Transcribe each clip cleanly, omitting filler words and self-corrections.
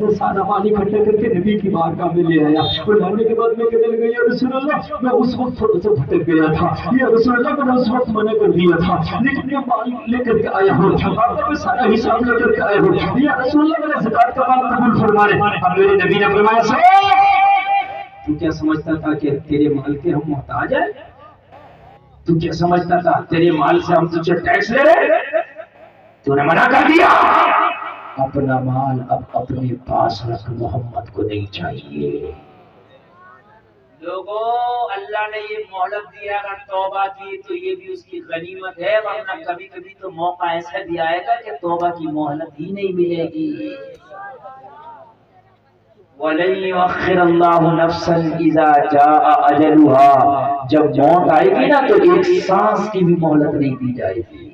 پھر سارا مال اکٹھا کر کے نبی کی بارگاہ میں لے آیا اور لانے کے بعد میں کہنے لگا یا رسول اللہ میں اس وقت تھوڑا سا بھٹک گیا تھا، یا رسول اللہ میں نے اس وقت منع کر دیا تھا، لیکن میں مال لے کر کے آیا ہوں، آپ میں سارا حساب لے کر کے آیا ہوں، یا رسول اللہ میں نے زکات کا مال قبول فرما لے۔ اب میرے نبی نے فرمایا سن، تو کیا سمجھتا تھا کہ تیرے مال کے ہم محتاج ہیں؟ تو کیا سمجھتا تھا تیرے مال سے ہم تجھے ٹیکس لے رہے؟ تو نے منع کر دیا، اپنا مال اب اپنے پاس رکھ، محمد کو نہیں چاہیے۔ لوگوں اللہ نے یہ مہلت دیا اگر توبہ کی تو یہ بھی اس کی غنیمت ہے، ورنہ کبھی کبھی تو موقع ایسا بھی آئے گا کہ توبہ کی مہلت ہی نہیں ملے گی۔ وَلَن يُؤَخِّرَ اللَّهُ نَفْسًا إِذَا جَاءَ أَجَلُهَا، جب موت آئے گی نا تو ایک سانس کی بھی مہلت نہیں دی جائے گی۔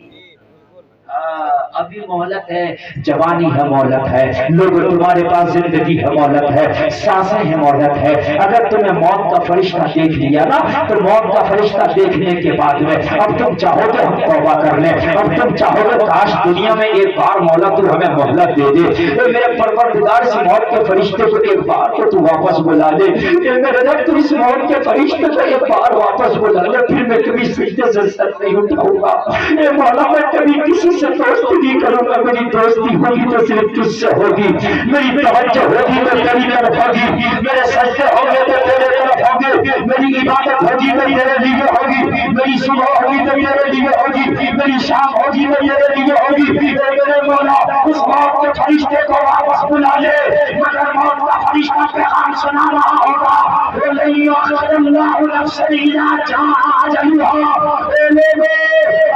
ابھی مہلت ہے، جوانی ہے مہلت ہے، لوگوں تمہارے پاس زندگی ہے مہلت ہے، سانسیں ہیں مہلت ہے۔ اگر تمہیں موت کا فرشتہ دیکھ لیا نا تو موت کا فرشتہ دیکھنے کے بعد میں اب تم چاہو گے ہم توبہ کر لیں، اب تم چاہو گے کاش دنیا میں ایک بار مولا تو ہمیں مہلت دے دے، اے میرے پروردگار اس موت کے فرشتے کو ایک بار تو واپس بلا لے، اے میرے رب تو اس موت کے فرشتے کو ایک بار واپس بلا لے، پھر میں کبھی سجدے سے سر نہیں اٹھاؤں گا، اے مولا میں کبھی کسی سے دوستی نہیں کروں گا، میری دوستی ہوگی تو صرف تجھ سے ہوگی، میری توجہ ہوگی تو تیری طرف ہوگی، میرے سجدے ہوں گے تو تیرے طرف ہوں گے، میری عبادت ہوگی تو تیرے لیے ہوگی، میری صبح ہوگی تو تیرے لیے ہوگی، میری شام ہوگی تو تیرے لیے ہوگی، اے میرے مولا اس موت کے فرشتے کو واپس بلا لے، مگر موت کا فرشتہ پیغام سنا رہا ہوگا، وَلَن يُؤَخِّرَ اللَّهُ نَفْسًا إِذَا جَاءَ أَجَلُهَا، اے لوگوں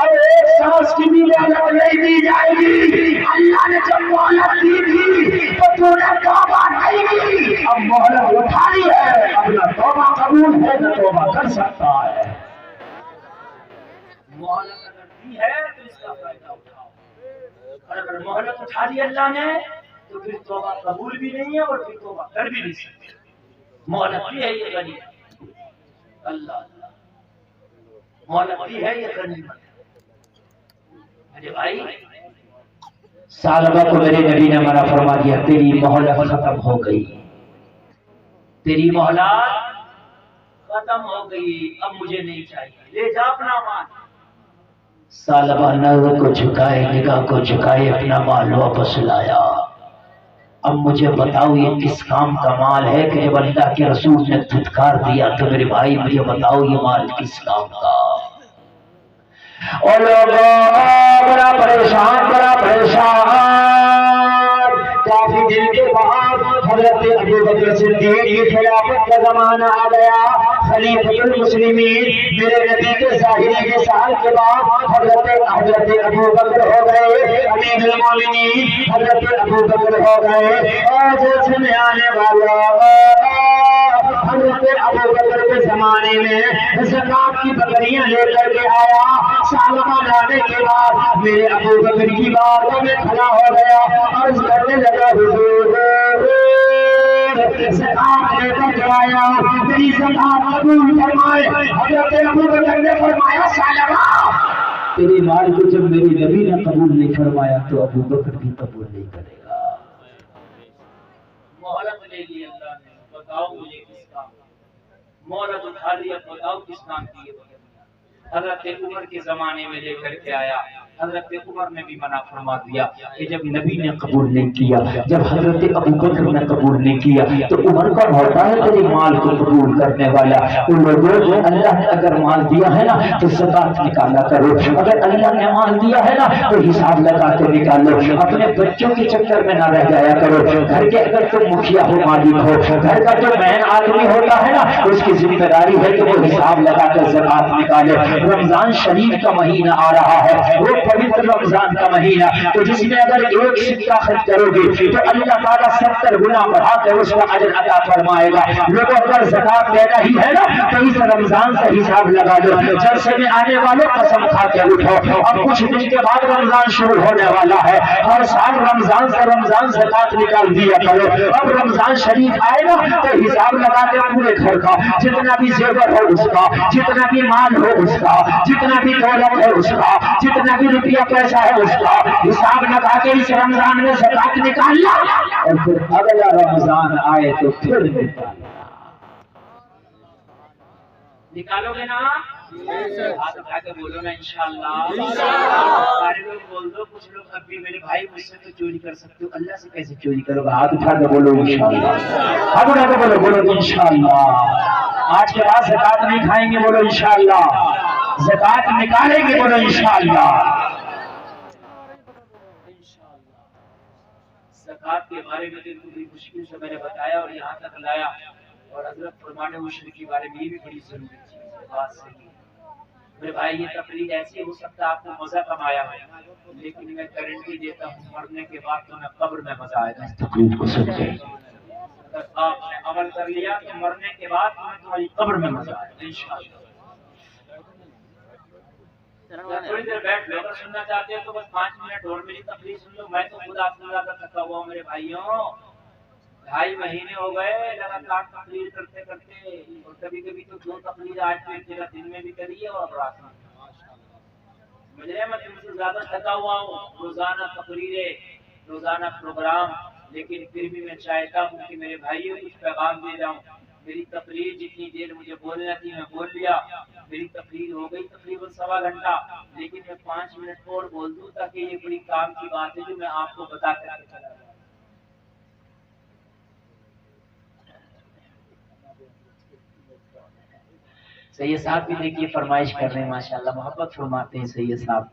اب ایک سانس کی بھی مہلت نہیں دی جائے گی، اللہ نے جب مہلت دی تھی تو تو نے توبہ نہیں کی، اب مہلت اٹھائی ہے، اب نہ توبہ قبول ہے نہ توبہ کر سکتا ہے۔ مہلت اگر دی ہے تو اس کا فائدہ اٹھاؤ، اور اگر مہلت اٹھا لی اللہ نے تو پھر توبہ قبول بھی نہیں ہے اور پھر توبہ کر بھی نہیں سکتے۔ مہلت دی ہے یہ غنیمت، اللہ اللہ مہلت دی ہے یہ غنیمت۔ میرے بھائی سالبہ کو میرے نبی نے منع فرما دیا، تیری مہلت ختم ہو گئی، تیری مہلت ختم ہو گئی، اب مجھے نہیں چاہیے، لے جا اپنا مال۔ سالبہ نظر کو جھکائے، نگاہ کو جھکائے، اپنا مال واپس لایا۔ اب مجھے بتاؤ یہ کس کام کا مال ہے کہ جب اللہ کے رسول نے دھتکار دیا تو میرے بھائی مجھے بتاؤ یہ مال کس کام کا؟ اور لوگوں بڑا پریشان کافی دن کے بعد حضرت ابوبکر صدیق کی خلافت کا زمانہ آ گیا، خلیفۃ المسلمین میرے نبی کے ظاہری وصال کے بعد حضرت ابوبکر ہو گئے، امیر المومنین حضرت ابوبکر ہو گئے، اور جیسے میں آنے والا حضرت ابوبکر کے زمانے میں زکات کی بکریاں لے کر کے آیا، سالمہ لانے کے بعد میرے ابوبکر کی بارگاہ میں کھڑا ہو گیا، عرض کرنے لگا حضور زکات لے کر کے آیا، میری زکات قبول فرمائے۔ حضرت ابوبکر نے فرمایا سالمہ تیرے مال کو جب میری نبی نے قبول نہیں فرمایا تو ابوبکر بھی قبول نہیں کرے گا۔ مہلت لے لی اللہ نے، بتاؤ مجھے کس کام، مہلت اٹھا لیا، بتاؤ کس کام کی۔ حضرت عمر کے زمانے میں لے کر کے آیا، حضرت عمر نے بھی منع فرما دیا کہ جب نبی نے قبول نہیں کیا، جب حضرت ابوبکر نے قبول نہیں کیا تو عمر کون ہوتا ہے تیرے مال کو قبول کرنے والا؟ ان لوگوں اللہ نے اگر مال دیا ہے نا تو زکات نکالا کرو، اگر اللہ نے مال دیا ہے نا تو حساب لگا کے نکالو، اپنے بچوں کے چکر میں نہ رہ جایا کرو، گھر کے اگر تم مکھیا ہو، مالک ہو، گھر کا جو مین آدمی ہوتا ہے نا اس کی ذمہ داری ہے کہ وہ حساب لگا کر زکات نکالے۔ رمضان شریف کا مہینہ آ رہا ہے، وہ پوتر رمضان کا مہینہ، تو جس میں اگر ایک سکہ خرچ کرو گے تو اللہ تعالیٰ 70 گنا بڑھا کر اس کا اجر عطا فرمائے گا۔ لوگوں اگر زکات لینا ہی ہے نا تو اس رمضان سے حساب لگا دو، جلسے میں آنے والے قسم کھا کے اٹھو، اب کچھ دن کے بعد رمضان شروع ہونے والا ہے، ہر سال رمضان زکات نکال دیا کرو، اب رمضان شریف آئے گا تو حساب لگا کے پورے گھر کا جتنا بھی زیور ہو اس کا، جتنا بھی مال ہو اس کا، جتنا بھی دولت ہے اس کا، جتنا بھی रुपया पैसा है उसका हिसाब लगा के इस रमजान में ज़कात निकाल ला और फिर अगला रमजान आए तो फिर निकालोगे ना? हाथ उठा के बोलो ना इंशाअल्लाह। सारे लोग बोल दो, कुछ लोग अब भी मेरे भाई मुझसे तो चोरी कर सकते हो, अल्लाह से कैसे चोरी करोगे? हाथ उठा के बोलो इंशाअल्लाह। हाथ उठा के बोलो, बोलो इंशाअल्लाह। आज के बाद ज़कात नहीं खाएंगे, बोलो इंशाअल्लाह। ज़कात निकालेंगे, बोलो इंशाअल्लाह। ज़कात के बारे में तो बड़ी मुश्किल से मैंने बताया और यहाँ तक लाया, और हज़रत फरमाने मुशरिक के बारे में ये भी बड़ी जरूरी चीज़ है। बात सही है मेरे भाई, ये तकरीर ऐसी हो सकता है आपको मजा कमाया है, लेकिन मैं गारंटी देता हूँ मरने के बाद तुम्हें कब्र में मजा आएगा। तकरीर को समझे, अगर आपने अमल कर लिया तो मरने के बाद तुम्हें तुम्हारी कब्र में मजा आएगा इंशाअल्लाह। थोड़ी देर बैठ लो, अगर सुनना चाहते हो तो बस 5 मिनट और मेरी तकरीर सुन लो। मैं तो खुद आपसे ज्यादा थका हुआ हूँ मेरे भाइयों, 2.5 महीने हो गए लगातार तकरीर करते करते, और कभी कभी तो 2 तकरीर आज तो एक जगह दिन में भी करी है और रात में। मुझे मैं तुमसे ज्यादा थका हुआ हूँ, रोजाना तकरीरें, रोजाना प्रोग्राम, लेकिन फिर भी मैं चाहता हूँ कि मेरे भाइयों कुछ पैगाम दे जाऊँ। मेरी तकरीर जितनी देर मुझे बोलना थी मैं बोल लिया, मेरी तकरीर हो गई तकरीबन 1.25 घंटा, लेकिन मैं 5 मिनट और बोल दूँ ताकि ये बड़ी काम की बात है जो मैं आपको बता करके चला जाऊँ। सैयद साहब भी देखिए फरमाइश कर रहे हैं, माशाल्लाह मोहब्बत फरमाते हैं सैयद साहब,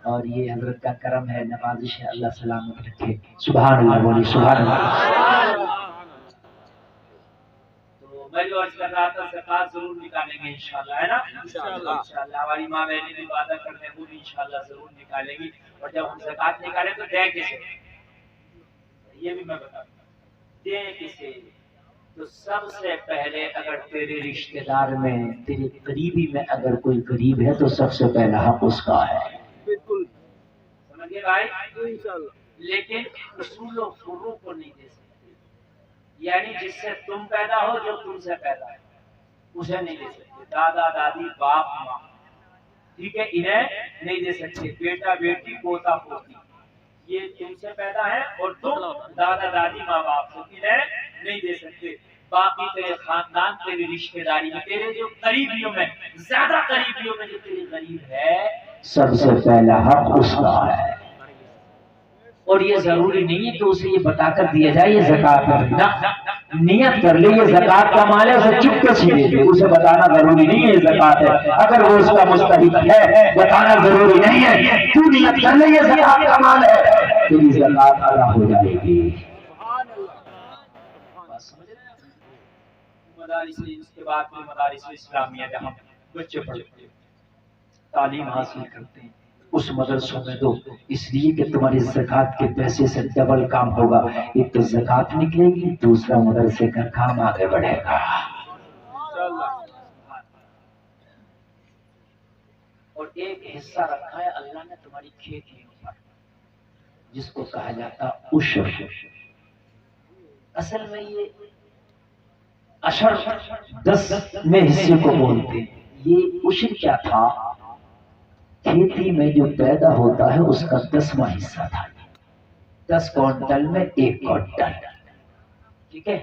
और ये हजरत का करम है, नवाजिश है, अल्लाह सलामत रखे। सुभान अल्लाह, बोली सुभान अल्लाह। तो मैं जो अर्ज कर रहा था, ज़कात जरूर निकालेंगे इंशाल्लाह, है ना? इंशाल्लाह हमारी माँ बहनें भी वादा करते हैं, वो भी इंशाल्लाह जरूर निकालेंगी। और जब हम ज़कात निकालें तो दें किसे, ये भी मैं बता दूं, दें किसे? तो सबसे पहले अगर तेरे रिश्तेदार में, तेरे करीबी में अगर कोई गरीब है तो सबसे पहला हक उसका है। बिल्कुल समझिए भाई, इंशाल्लाह। लेकिन उसूलों फुरूँ को नहीं दे सकते, यानी जिससे तुम पैदा हो, जो तुमसे पैदा है, उसे नहीं दे सकते। दादा दादी बाप माँ, ठीक है, इन्हें नहीं दे सकते। बेटा बेटी पोता पोती, ये तुमसे पैदा है और तुम दादा दादी माँ बाप को इन्हें नहीं दे सकते। बाकी तेरे खानदान, तेरी रिश्तेदारी में, तेरे जो करीबियों में, ज्यादा करीबियों में जो तेरे करीब है, सबसे पहला हक उसका है। और ये जरूरी नहीं है कि उसे ये बताकर दिया जाए ये ज़कात है ना, नियत कर ले ये ज़कात का माल है, उसे चुपके से दे दे, उसे बताना जरूरी नहीं है ये ज़कात है। अगर वो उसका मुस्तहिक है, बताना जरूरी नहीं है। तू नियत कर ले ये ज़कात का माल है, तेरी ज़कात अदा हो जाएगी। मदारिस, इसके बाद फिर मदारिस इस्लामिया जहाँ बच्चे पढ़ते हैं, तालीम हासिल करते हैं, उस मदरसों में दो, इसलिए कि तुम्हारी ज़कात के पैसे से डबल काम होगा। एक तो ज़कात निकलेगी, दूसरा मदरसे का काम आगे बढ़ेगा। और एक हिस्सा रखा है अल्लाह ने तुम्हारी खेतियों पर, जिसको कहा जाता उशर। असल में ये अशर 10 में हिस्से को बोलते हैं। ये उशर क्या था? खेती में जो पैदा होता है उसका 10वां हिस्सा था। 10 क्विंटल में 1 क्विंटल, ठीक है।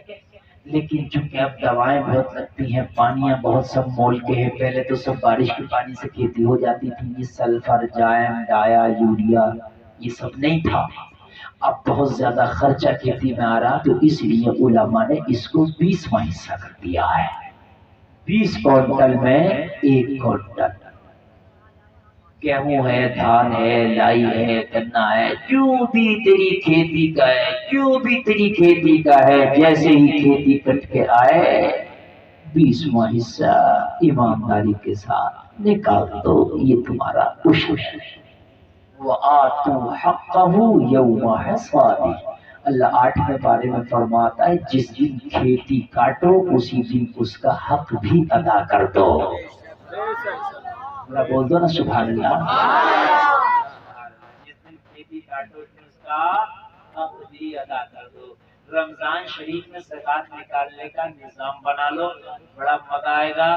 लेकिन चूंकि अब दवाएं बहुत लगती हैं, पानियां बहुत सब मोल के हैं, पहले तो सब बारिश के पानी से खेती हो जाती थी, ये सल्फर, जायम, डाया, यूरिया ये सब नहीं था। अब बहुत ज्यादा खर्चा खेती में आ रहा, तो इसलिए उलमा ने इसको 20वां हिस्सा कर दिया है। 20 क्विंटल में 1 क्विंटल। गेहूं है, धान है, लाई है, गन्ना है, जो भी तेरी खेती का है, जो भी तेरी खेती का है, जैसे ही खेती कट के आए 20वां हिस्सा ईमानदारी के साथ निकाल दो, ये तुम्हारा उशर है। वआतू हक़्क़हू यौम हसादी। अल्लाह 8वें पारे में फरमाता है, जिस दिन खेती काटो उसी दिन उसका हक भी अदा कर दो। बोल दो ना सुभान अल्लाह। जिस दिन खेती काटो उसका हक भी अदा कर दो। रमजान शरीफ में ज़कात निकालने का निजाम बना लो, बड़ा मजा आएगा,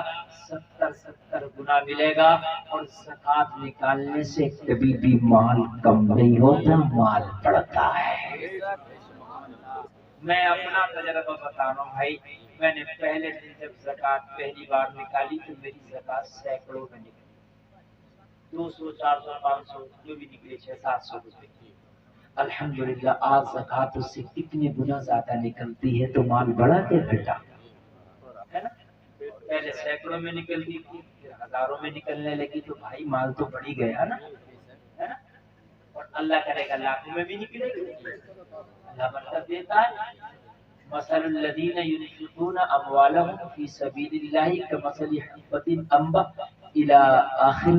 70 गुना मिलेगा। और ज़कात निकालने से कभी भी माल कम नहीं होता, माल बढ़ता है। मैं अपना तजर्बा बता रहा हूँ भाई, मैंने पहले दिन जब ज़कात पहली बार निकाली तो मेरी ज़कात सैकड़ों में निकली, 200, 400, 500 जो भी निकले, 600-700 रुपए। अल्हम्दुलिल्लाह आज ज़कात उससे कितने गुना ज्यादा निकलती है, तो माल बढ़ा के घटा है ना। पहले सैकड़ों में निकलती थी, फिर हजारों में निकलने लगी, तो भाई माल तो बढ़ ही गया ना, है ना। और अल्लाह करेगा लाखों में भी निकलेगी, अल्लाह बरकत देता है। मसलुल लज़ीना युनफ़िक़ूना अमवालहुम फ़ी सबीलिल्लाहि कमसलि हब्बतिन अंबत इला आखिर।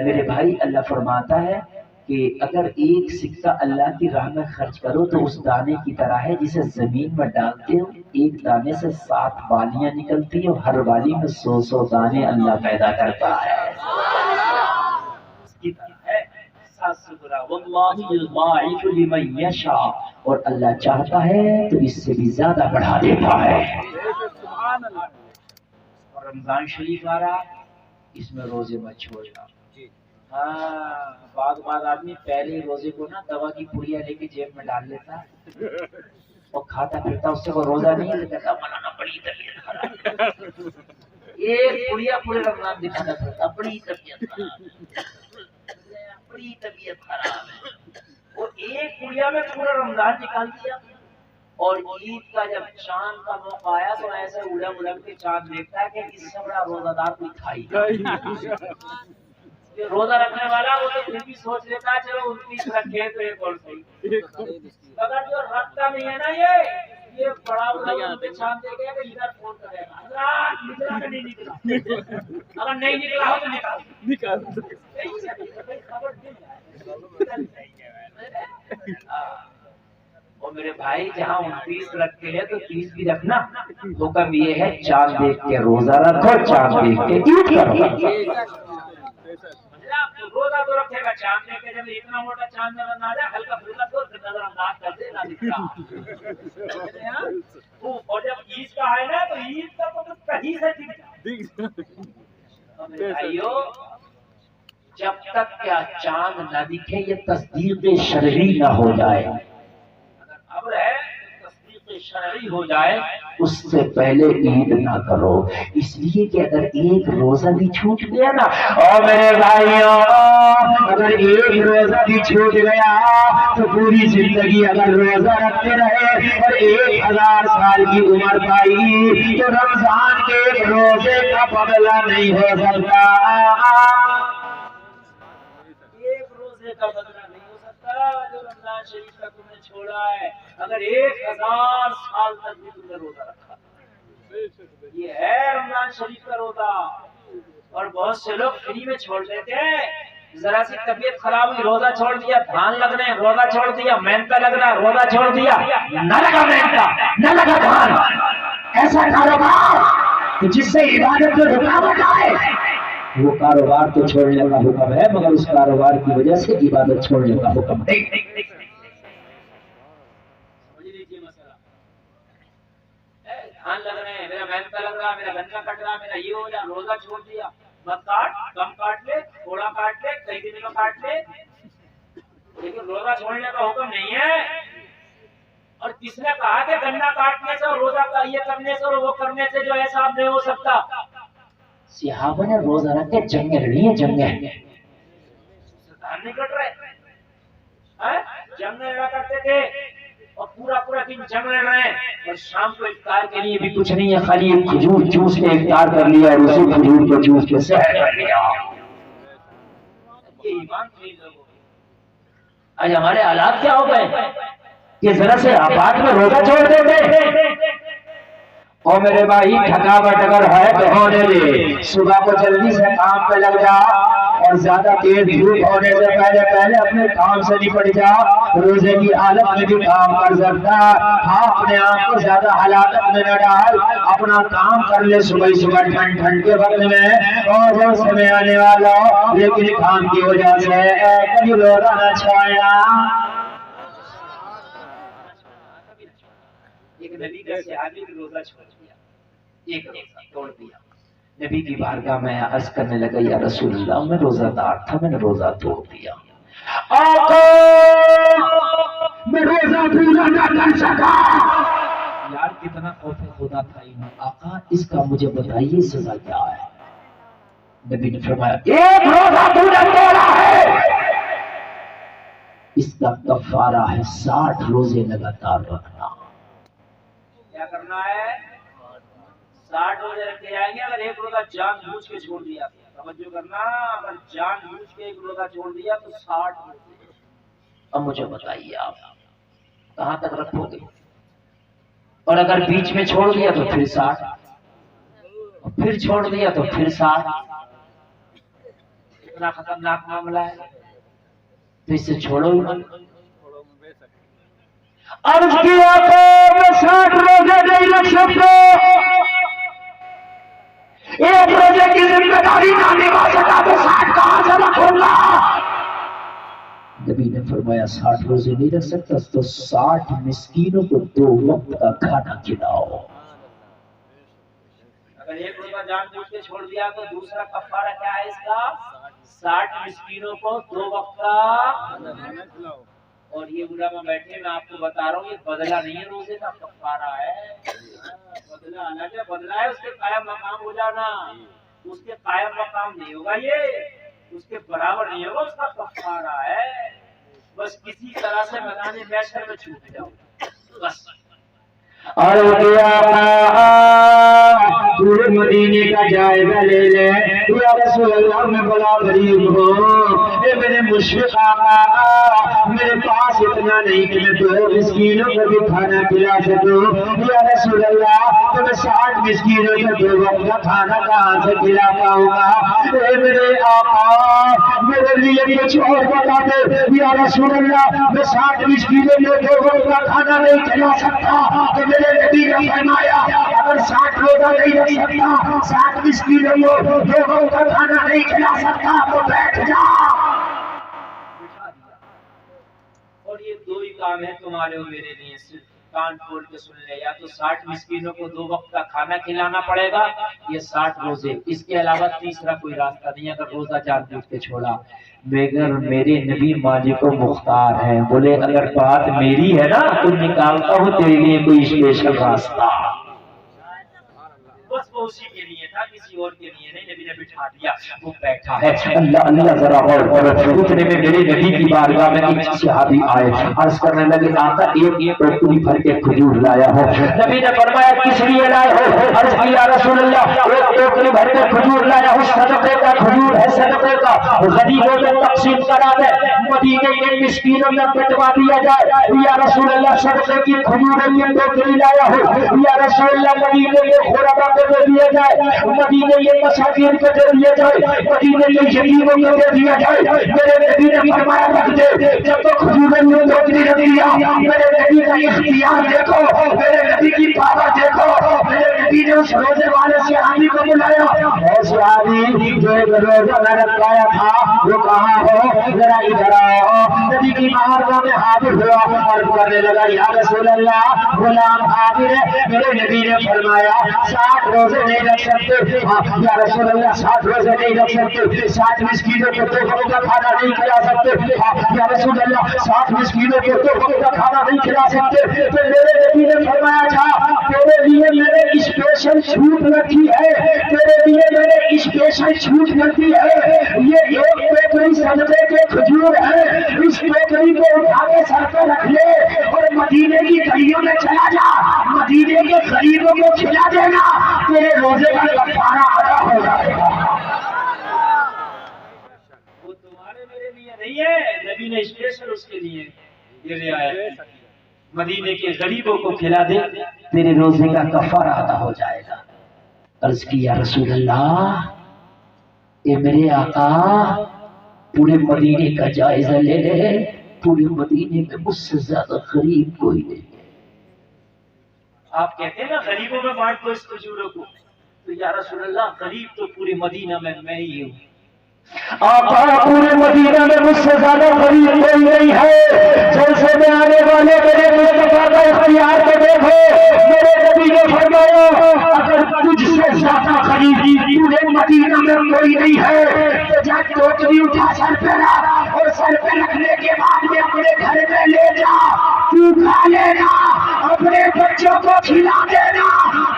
मेरे भाई अल्लाह फरमाता है कि अगर एक सिक्का अल्लाह की राह में खर्च करो तो उस दाने की तरह है जिसे जमीन में डालते हो, एक दाने से 7 बालियां निकलती है और हर बाली में 100 दाने अल्लाह पैदा करता है। इसकी तरह है 700 गुना। वल्लाहु युज़ाइफु लिमन यशा, और अल्लाह चाहता है तो इससे भी ज्यादा बढ़ा देता है। और रमजान शरीफ आ रहा, इसमें रोजे मत छोड़ना। हाँ, बाद आदमी पहले रोजे को ना दवा की पुड़िया लेके जेब में डाल लेता और खाता पीता, उससे वो रोजा नहीं कहता मनाना बड़ी तबीयत खराब, एक पुड़िया पूरे रमजान दिखाना पड़ता, बड़ी तबीयत खराब है। वो एक पुड़िया में पूरा रमजान निकाल दिया। और ईद का जब चांद का मौका आया तो ऐसे उड़म उड़म के चांद देखता है कि इससे बड़ा रोजादार कोई खाई। रोजा रखने वाला वो तो फिर भी सोच लेता है चलो 29 रखे तो एक और सही, मगर जो रखता नहीं है ना ये बड़ा बड़ा चांद देखेगा तो इधर फोन करेगा, निकला कि नहीं निकला, अगर नहीं निकला हो तो निकाल खबर और मेरे भाई जहाँ 29 रखे हैं तो 30 भी रखना। हुक्म ये है चांद देख के रोजा रखो, चांद देख के ईद करो। रोजा तो रखेगा चांद देख के, जब इतना मोटा चांद नजर ना आ जाए हल्का फुल्का तो नजरअंदाज कर दे ना दिखता। और जब ईद का है ना तो ईद का तो कहीं से दिख भाइयों, जब तक क्या चांद ना दिखे ये तस्दीक शरई ना हो जाए, अगर खबर है तस्दीक शरई हो जाए उससे पहले ईद ना करो। इसलिए कि अगर एक रोजा भी छूट गया ना, और मेरे भाइयों अगर एक रोजा भी छूट गया तो पूरी जिंदगी अगर रोजा रखते रहे और 1000 साल की उम्र पाई तो रमजान के एक रोजे का बदला नहीं हो सकता, एक रोजे का बदला नहीं हो सकता जो रमजान शरीफ का तुमने छोड़ा है। अगर 1000 साल तक भी तुमने रोजा रखा, ये है रमजान शरीफ का रोजा। और बहुत से लोग फ्री में छोड़ देते हैं, जरा सी तबीयत खराब हुई रोजा छोड़ दिया, धान लग रहे रोजा छोड़ दिया, मेहनत लग रहा रोजा छोड़ दिया, न लगा मेहनत न लगा धान, ऐसा कारोबार जिससे इबादत में रुकावट आए वो कारोबार तो छोड़ने का हुक्म है, मगर उस कारोबार की वजह से इबादत छोड़ने का हुक्म नहीं। धान लग रहे हैं, मेरा मेहनत लग रहा, मेरा गन्ना कट रहा, मेरा ये हो रहा, रोजा छोड़ दिया। मत काट, कम काट ले, थोड़ा काट ले, कई दिन में काट ले, लेकिन रोजा छोड़ने का हुक्म नहीं है। और किसने कहा कि गन्ना काटने से और रोजा का ये करने से और वो करने से जो है साहब नहीं हो सकता। सहाबा ने रोजा रख के जंगें लड़ी है, जंगें धान नहीं कट रहे हैं, जंगें लड़ा करते थे और पूरा दिन जंग लड़ रहे हैं, और शाम को इफ्तार के लिए भी कुछ नहीं है, खाली एक खजूर जूस के इफ्तार कर लिया और उसी खजूर के जूस के सहर कर लिया। ये ईमान नहीं लोगों। आज हमारे हालात क्या हो गए कि जरा से आपात में रोजा छोड़ देते। और मेरे भाई थकावट अगर है तो होने दे, सुबह को जल्दी से काम पे लग जा और ज्यादा तेज धूप होने से पहले अपने काम से निपट जा। रोजे की हालत में भी काम कर सकता, हाँ अपने आप को ज्यादा हालात में न डाल, अपना काम कर ले सुबह ठंड के वक्त में, और वो समय आने वाला लेकिन काम की वजह से कभी रोजा न छोड़ना। एक नबी का सहाबी रोजा छोड़ दिया, एक रोजा तोड़ दिया। नबी की बारगाह में अर्ज करने लगा, या रसूलल्लाह मैं रोजादार था, मैंने रोजा तोड़ दिया। आका मैं रोजा पूरा ना कर सका। यार कितना खौफ खुदा था इमाम, आका इसका मुझे बताइए सजा क्या है। नबी ने फरमाया, एक रोजा तूने तोड़ा है, इसका कफारा है 60 रोजे लगातार रखना। क्या करना है? 60 रोजे रख के आएंगे। अगर एक रोजा जानबूझ के छोड़ दिया, तवज्जो करना, अगर जानबूझ के एक रोजा छोड़ दिया तो 60 रोजे। अब मुझे बताइए आप कहां तक रखोगे? और अगर बीच में छोड़ दिया तो फिर 60, फिर छोड़ दिया तो फिर 60। इतना खतरनाक मामला है, तो इससे छोड़ो ही मत। अर्ज किया तो मैं 60 रोजे नहीं रख सकता, एक रोजे की जिम्मेदारी ना निभा सका तो 60 कहां से रखूंगा? नबी ने फरमाया 60 रोजे नहीं रख सकता तो 60 मिस्कीनों को 2 वक्त का खाना खिलाओ। अगर एक रोजा जानबूझ के छोड़ दिया तो दूसरा कफारा क्या है इसका? 60 मिस्कीनों को 2 वक्त का खाना खिलाओ। और ये उलमा बैठे, मैं आपको बता रहा हूँ, ये बदला नहीं है, रोजे का कफारा है। बदला अलग है, बदला है उसके कायम मकाम हो जाना, उसके कायम मकाम नहीं होगा, ये उसके बराबर नहीं होगा, उसका कफारा है। बस किसी तरह से मैदान महशर में छूट जाओ बस। और पूरे मदीने का जायजा ले ले, या रसूल अल्लाह मैं बड़ा गरीब हूँ, ये मेरे मुशफिक आका, मेरे पास इतना नहीं कि मैं 2 मिस्कीनों को भी खाना खिला सकूं। या रसूल अल्लाह तो मैं 60 मिस्कीनों को 2 वक्त का खाना कहाँ से खिला पाऊंगा? मेरे आका मेरे लिए कुछ और बता दे। या रसूल अल्लाह मैं 60 मिस्कीनों को 2 वक्त का खाना नहीं खिला सकता। तो मेरे नबी ने फरमाया, अगर 60 रोजा नहीं रख सकता, 60 मिस्कीनों को 2 वक्त का खाना नहीं खिला सकता तो बैठ जा। और ये 2 ही काम है तुम्हारे और मेरे लिए, सिर्फ कान खोल के सुन ले। या तो 60 मिस्कीनों को 2 वक्त का खाना खिलाना पड़ेगा, ये 60 रोजे, इसके अलावा तीसरा कोई रास्ता नहीं। अगर रोजा जानबूझ के छोड़ा, मगर मेरे नबी मालिक मुख्तार है, बोले अगर बात मेरी है ना तो निकालता हूँ तेरे लिए कोई स्पेशल रास्ता। बस वो उसी के लिए था, किसी और के लिए नहीं। नबी ने बिठा दिया, वो बैठा है। अल्लाह अल्लाह जरा गौर करो। उतने में मेरे नबी की बारगाह में एक सहाबी आए, अर्ज करने लगे, आका एक टोकरी भर के खजूर लाया हो। नबी ने फरमाया किस लिए लाए हो? अर्ज किया रसूल अल्लाह एक टोकरी भर के खजूर लाया हो, सदके का खजूर है, सदके का, गरीबों में तकसीम करा दे, मदीने के मिस्कीनों में बंटवा दिया जाए। या रसूल अल्लाह सदके की खजूर की टोकरी लाया हो। या रसूल अल्लाह मदीने के खुराबा को दे दिया जाए, मदीने के मसाकिन को दे दिया जाए, मदीने के यतीमों को दे दिया जाए। मेरे नबी ने फरमाया रख दे। जब तो खजूर में टोकरी रख दिया, मेरे नबी का इख्तियार देखो, मेरे नबी की पावर देखो। मेरे नबी ने उस रोजे वाले सहाबी को बुलाया, ऐसे आदमी जो एक रोजा न रख पाया था वो कहाँ हो, जरा इधर आओ। नबी की बारगाह में हाजिर हुआ और करने लगा, या रसूल अल्लाह गुलाम हाजिर है। मेरे नबी ने फरमाया 60 रोजे नहीं रख सकते। या रसूल अल्लाह 60 रोजे नहीं रख सकते, 60 मिस्कीनों को 2 वक्त का खाना नहीं खिला सकते। या रसूल अल्लाह 60 मिस्कीनों को 2 वक्त का खाना नहीं खिला सकते। तो मेरे नबी ने फरमाया था, तेरे लिए मैंने स्पेशल छूट रखी है, तेरे लिए मैंने स्पेशल छूट रखी है। ये एक टोकरी सदके के खजूर है, इस टोकरी को उठा के सर पे रख ले और मदीने की गलियों में चला जा, मदीने के गरीबों को खिला देना, तेरे रोजे का कफारा अदा हो जाएगा। वो तुम्हारे मेरे लिए नहीं है, नबी ने स्पेशल उसके लिए ये ले आया, मदीने के गरीबों को खिला दे, तेरे रोजे का कफारा अदा हो जाएगा। अर्ज किया रसूल अल्लाह ये मेरे आका पूरे मदीने का जायजा ले ले, पूरे मदीने में मुझसे ज्यादा गरीब कोई नहीं। आप कहते हैं ना गरीबों में बांट दो इस खजूरों को, तो या रसूल अल्लाह गरीब तो पूरे मदीना में मैं ही हूँ। آقا پورے مدینہ میں مجھ سے زیادہ قریب کوئی نہیں ہے، جیسے میں آنے والے میرے مصطفیٰ کا اختیار کو دیکھو، میرے نبی نے فرمایا اگر تجھ سے زیادہ قریب پورے مدینہ میں کوئی نہیں ہے تو جا ٹوکری اٹھا سر پہ رکھ، اور سر پہ رکھنے کے بعد میں اپنے گھر میں لے جا، تو کھا لینا، اپنے بچوں کو کھلا دینا،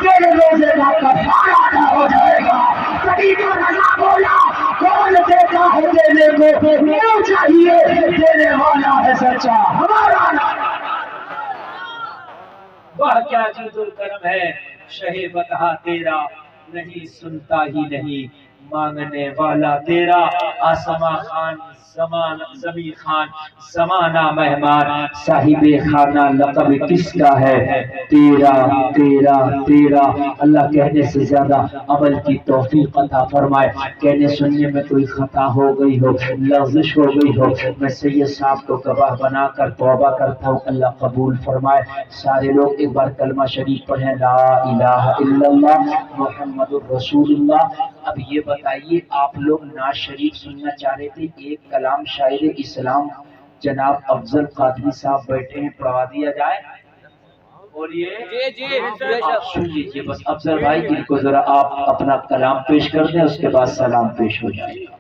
تیرے روزے کا کفارہ ادا ہو جائے گا۔ کبھی تو رضا بولا، کون دیتا ہے دینے کو، کیوں چاہیے، دینے والا ہے سچا ہمارا نام۔ وہ کیا جود الکرم ہے شہ بتہا تیرا، نہیں سنتا ہی نہیں مانگنے والا تیرا، آسماں خان زمین خان زمانہ مہمان، صاحب خانہ لقب کس کا ہے، تیرا تیرا تیرا۔ اللہ کہنے سے زیادہ عمل کی توفیق عطا فرمائے۔ کہنے سننے میں کوئی خطا ہو گئی ہو، لغزش ہو گئی ہو، میں سید صاحب کو گواہ بنا کر توبہ کرتا ہوں، اللہ قبول فرمائے۔ سارے لوگ ایک بار کلمہ شریف پڑھیں، لا الہ الا اللہ محمد الرسول اللہ۔ اب یہ بتائیے، آپ لوگ نعت شریف سننا چاہ رہے تھے، ایک کلام شاعر اسلام جناب افضل قادری صاحب بیٹھے ہیں، پڑھوا دیا جائے؟ اور یہ آپ سن لیجیے بس افضل بھائی، ان کو ذرا آپ اپنا کلام پیش کر دیں، اس کے بعد سلام پیش ہو جائے گا۔